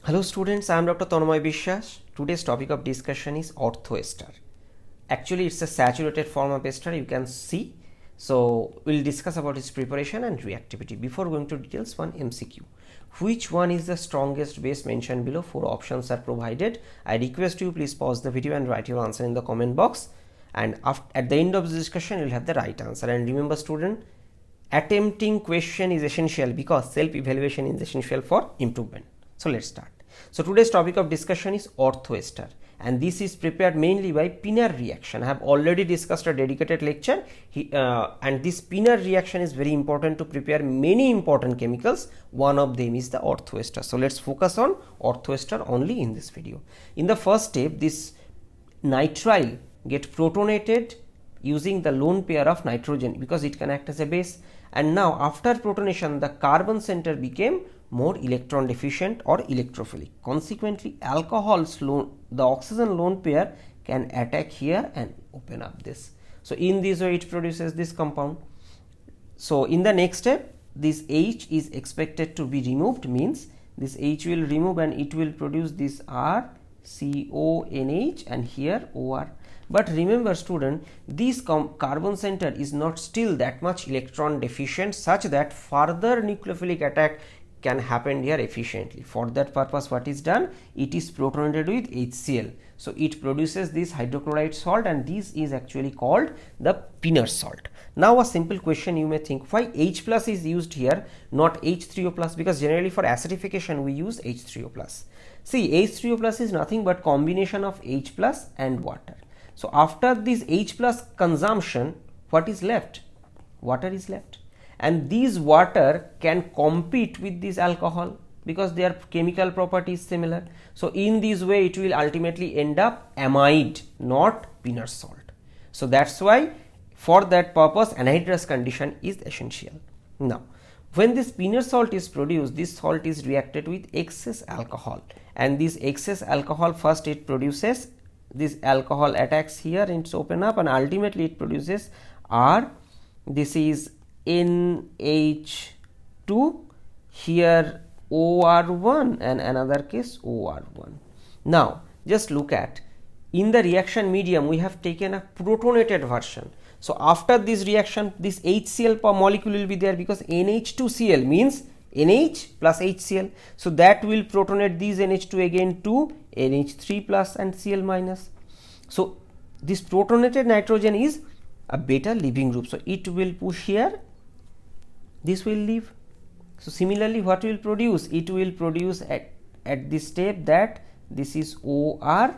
Hello students, I am Dr. Tanmay Bishwas. Today's topic of discussion is orthoester. Actually, it's a saturated form of ester, you can see. So, we'll discuss about its preparation and reactivity. Before going to details, one MCQ. Which one is the strongest base mentioned below? 4 options are provided. I request you please pause the video and write your answer in the comment box. And at the end of the discussion, you'll have the right answer. And remember student, attempting question is essential because self-evaluation is essential for improvement. So let's start. So today's topic of discussion is orthoester, and this is prepared mainly by Pinner reaction. I have already discussed a dedicated lecture and this Pinner reaction is very important to prepare many important chemicals. One of them is the orthoester. So let's focus on orthoester only in this video. In the first step, this nitrile get protonated using the lone pair of nitrogen because it can act as a base, and now after protonation the carbon center became more electron deficient or electrophilic. Consequently, alcohol's the oxygen lone pair can attack here and open up this. So in this way it produces this compound. So in the next step, this H is expected to be removed, means this H will remove and it will produce this RCONH and here OR. But remember student, this carbon center is not still that much electron deficient such that further nucleophilic attack can happen here efficiently. For that purpose, what is done? It is protonated with HCl. So it produces this hydrochloride salt, and this is actually called the Pinner salt. Now a simple question you may think, why H plus is used here, not H3O plus? Because generally for acidification we use H3O plus. See, H3O plus is nothing but combination of H plus and water. So after this H plus consumption, what is left? Water is left. And these water can compete with this alcohol because their chemical property is similar. So in this way it will ultimately end up amide, not Pinner salt. So that's why for that purpose anhydrous condition is essential. Now when this Pinner salt is produced, this salt is reacted with excess alcohol, and this excess alcohol first it produces this alcohol attacks here and it's open up, and ultimately it produces R. This is NH2, here OR1 and another case OR1. Now just look at, in the reaction medium we have taken a protonated version. So after this reaction this HCl molecule will be there because NH2Cl means NH plus HCl. So that will protonate these NH2 again to NH3 plus and Cl minus. So this protonated nitrogen is a beta leaving group. So it will push here, this will leave. So similarly what will produce? It will produce at this step that this is OR1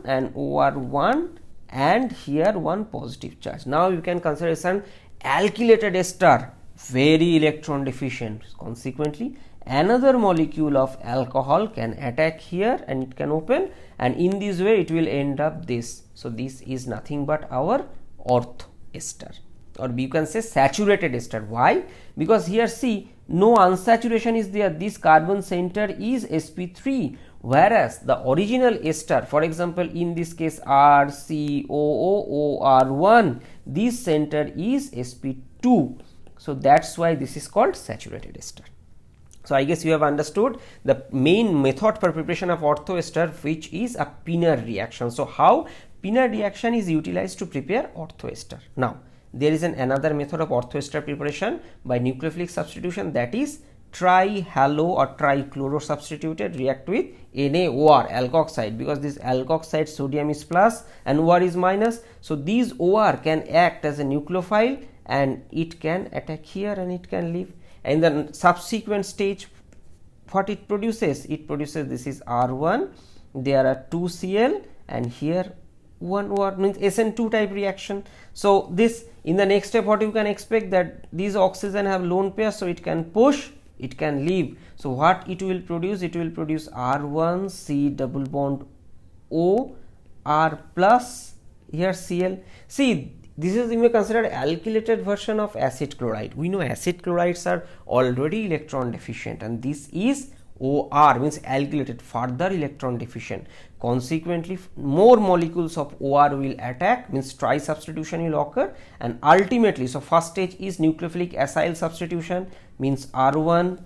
and OR1 and here one positive charge. Now you can consider some alkylated ester, very electron deficient. Consequently another molecule of alcohol can attack here and it can open, and in this way it will end up this. So this is nothing but our orthoester, or you can say saturated ester. Why? Because here see, no unsaturation is there, this carbon center is sp3, whereas the original ester, for example in this case RCOOR1, this center is sp2. So that's why this is called saturated ester. So I guess you have understood the main method for preparation of orthoester, which is a Pinner reaction. So how Pinner reaction is utilized to prepare orthoester. Now there is another method of orthoester preparation by nucleophilic substitution, that is trihalo or trichloro substituted react with NaOR alkoxide, because this alkoxide sodium is plus and OR is minus. So these OR can act as a nucleophile and it can attack here and it can leave. And the subsequent stage what it produces? It produces, this is R1, there are 2 Cl and here 1 OR, means SN2 type reaction. So this, in the next step what you can expect, that these oxygen have lone pair, so it can push, it can leave. So what it will produce? It will produce R1 C double bond O R plus here Cl. See, this is, you may consider alkylated version of acid chloride. We know acid chlorides are already electron deficient, and this is OR, means alkylated, further electron deficient. Consequently more molecules of OR will attack, means tri substitution will occur, and ultimately, so first stage is nucleophilic acyl substitution, means R1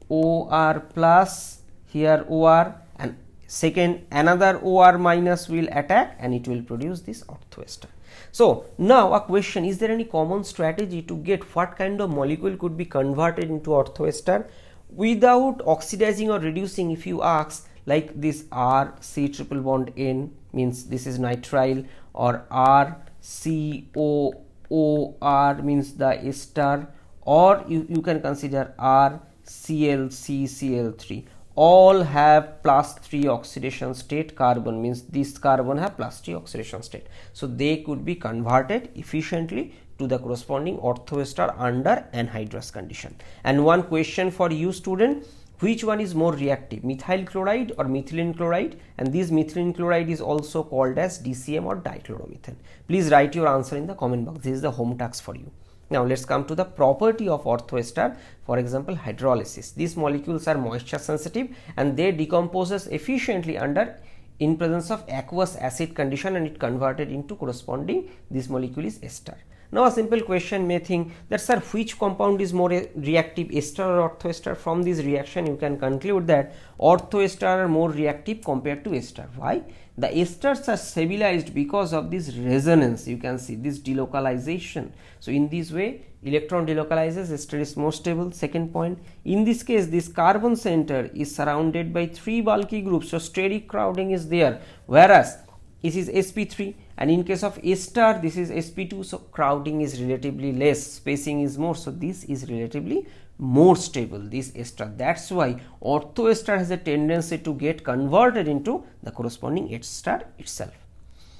OR plus, here OR, and second another OR minus will attack and it will produce this ortho ester. So now a question, is there any common strategy to get what kind of molecule could be converted into ortho ester without oxidizing or reducing? If you ask, like this R C triple bond N means this is nitrile, or R C O O R means the ester, or you can consider R Cl C Cl3, all have +3 oxidation state. Carbon means this carbon have +3 oxidation state, so they could be converted efficiently to the corresponding ortho ester under anhydrous condition. And one question for you student, which one is more reactive, methyl chloride or methylene chloride? And this methylene chloride is also called as DCM or dichloromethane. Please write your answer in the comment box. This is the home task for you. Now let's come to the property of ortho ester. For example, hydrolysis. These molecules are moisture sensitive and they decomposes efficiently under in presence of aqueous acid condition, and it converted into corresponding, this molecule is ester. Now a simple question may think that, sir, which compound is more reactive, ester or ortho ester? From this reaction you can conclude that ortho ester are more reactive compared to ester. Why? The esters are stabilized because of this resonance. You can see this delocalization. So in this way electron delocalizes, ester is more stable. Second point, in this case this carbon center is surrounded by 3 bulky groups, so steric crowding is there, whereas this is sp3, and in case of ester this is sp2, so crowding is relatively less, spacing is more, so this is relatively more stable, this ester. That's why ortho ester has a tendency to get converted into the corresponding ester itself.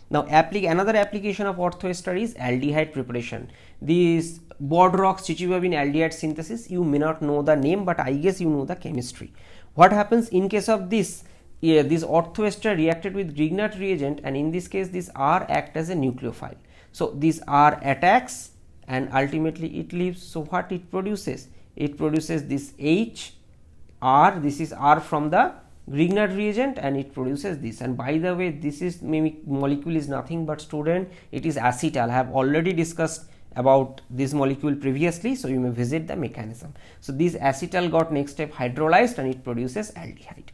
Now another application of ortho ester is aldehyde preparation. These Boardrock's chichibabine aldehyde synthesis, you may not know the name, but I guess you know the chemistry. What happens in case of this? This ortho ester reacted with Grignard reagent, and in this case this R act as a nucleophile. So this R attacks and ultimately it leaves. So what it produces? It produces this H R, this is R from the Grignard reagent, and it produces this. And by the way, this is molecule is nothing but, student, it is acetal. I have already discussed about this molecule previously, so you may visit the mechanism. So this acetal got next step hydrolyzed and it produces aldehyde.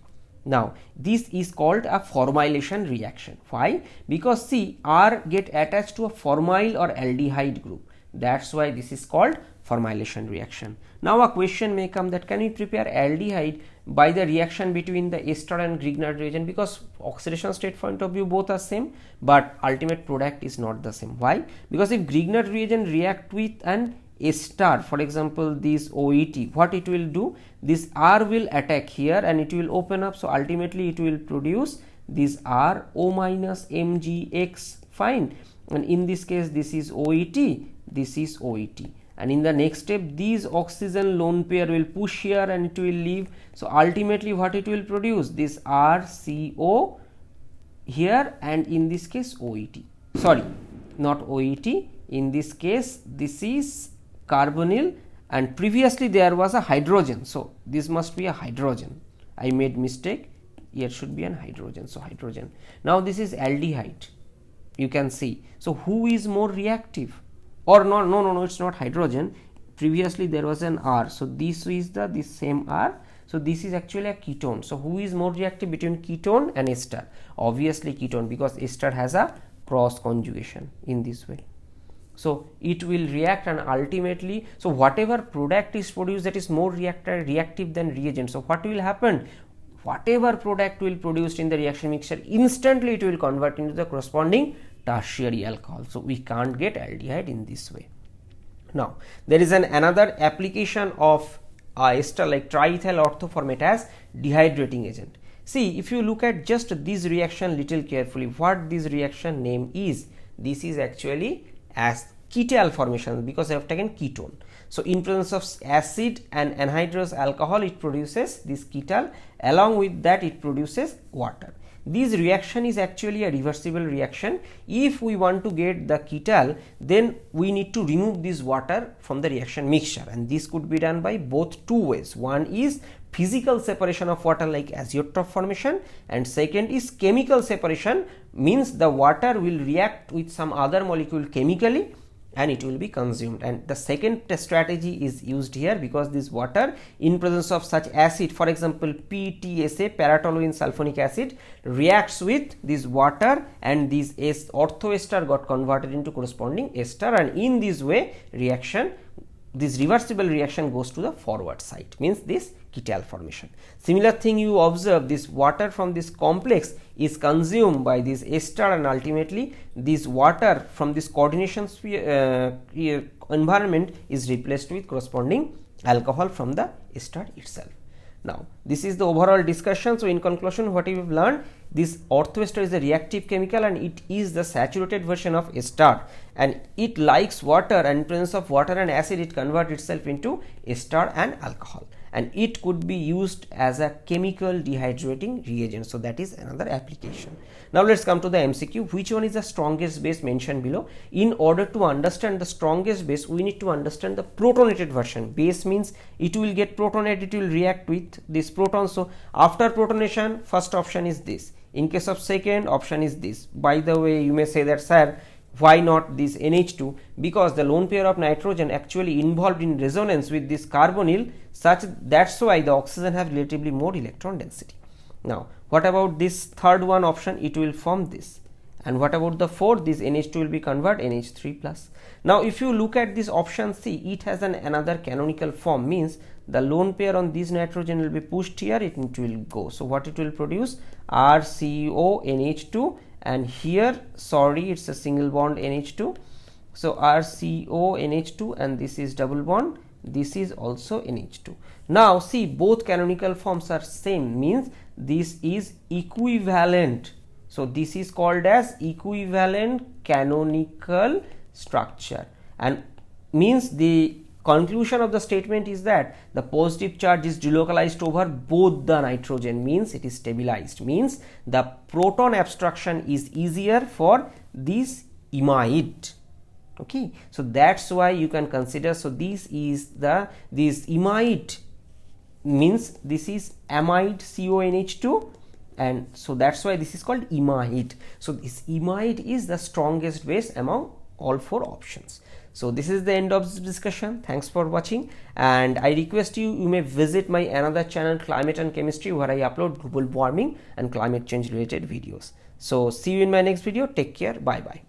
Now this is called a formylation reaction. Why? Because see, R get attached to a formyl or aldehyde group. That's why this is called formylation reaction. Now a question may come that, can we prepare aldehyde by the reaction between the ester and Grignard reagent? Because oxidation state point of view both are same, but ultimate product is not the same. Why? Because if Grignard reagent react with an ester, for example this OET, what it will do, this R will attack here and it will open up, so ultimately it will produce this R O minus MgX, fine, and in this case this is OET, this is OET, and in the next step these oxygen lone pair will push here and it will leave. So ultimately what it will produce, this RCO here, and in this case OET, sorry, not OET, in this case this is carbonyl, and previously there was a hydrogen, so this must be a hydrogen. I made mistake, here should be an hydrogen, so hydrogen. Now this is aldehyde, you can see. So who is more reactive? Or no, it's not hydrogen. Previously there was an R, so this is this same R, so this is actually a ketone. So who is more reactive between ketone and ester? Obviously ketone, because ester has a cross conjugation in this way. So it will react, and ultimately, so whatever product is produced that is more reactive than reagent, so what will happen? Whatever product will produced in the reaction mixture, instantly it will convert into the corresponding tertiary alcohol. So we can't get aldehyde in this way. Now there is another application of ester like triethyl orthoformate as dehydrating agent. See, if you look at just this reaction little carefully, what this reaction name is, this is actually as ketal formation, because I have taken ketone. So in presence of acid and anhydrous alcohol, it produces this ketal, along with that it produces water. This reaction is actually a reversible reaction. If we want to get the ketal, then we need to remove this water from the reaction mixture, and this could be done by both two ways. One is physical separation of water like azeotrope formation, and second is chemical separation, means the water will react with some other molecule chemically and it will be consumed. And the second strategy is used here, because this water in presence of such acid, for example PTSA, paratoluene sulfonic acid, reacts with this water, and this orthoester got converted into corresponding ester, and in this way reaction, this reversible reaction goes to the forward side, means this ketal formation. Similar thing you observe, this water from this complex is consumed by this ester, and ultimately this water from this coordination environment is replaced with corresponding alcohol from the ester itself. Now this is the overall discussion. So in conclusion, what we have learned, this orthoester is a reactive chemical, and it is the saturated version of ester, and it likes water, and in presence of water and acid it converts itself into ester and alcohol, and it could be used as a chemical dehydrating reagent. So that is another application. Now let's come to the MCQ. Which one is the strongest base mentioned below? In order to understand the strongest base, we need to understand the protonated version. Base means it will get protonated, it will react with this proton. So after protonation, first option is this. In case of second, option is this. By the way, you may say that, sir, why not this NH2? Because the lone pair of nitrogen actually involved in resonance with this carbonyl, such that's why the oxygen have relatively more electron density. Now what about this third one option? It will form this. And what about the fourth? This NH2 will be converted NH3 plus. Now if you look at this option C, it has another canonical form, means the lone pair on this nitrogen will be pushed here, it will go. So what it will produce? RCONH2, and here, sorry, it's a single bond NH2. So RCONH2, and this is double bond, this is also NH2. Now see, both canonical forms are same, means this is equivalent. So this is called as equivalent canonical structure, and means the conclusion of the statement is that the positive charge is delocalized over both the nitrogen, means it is stabilized, means the proton abstraction is easier for this imide. Okay, so that's why you can consider. So this is this imide, means this is amide CONH2, and so that's why this is called imide. So this imide is the strongest base among all four options. So this is the end of this discussion. Thanks for watching, and I request you may visit my another channel, Climate and Chemistry, where I upload global warming and climate change related videos. So see you in my next video. Take care. Bye bye.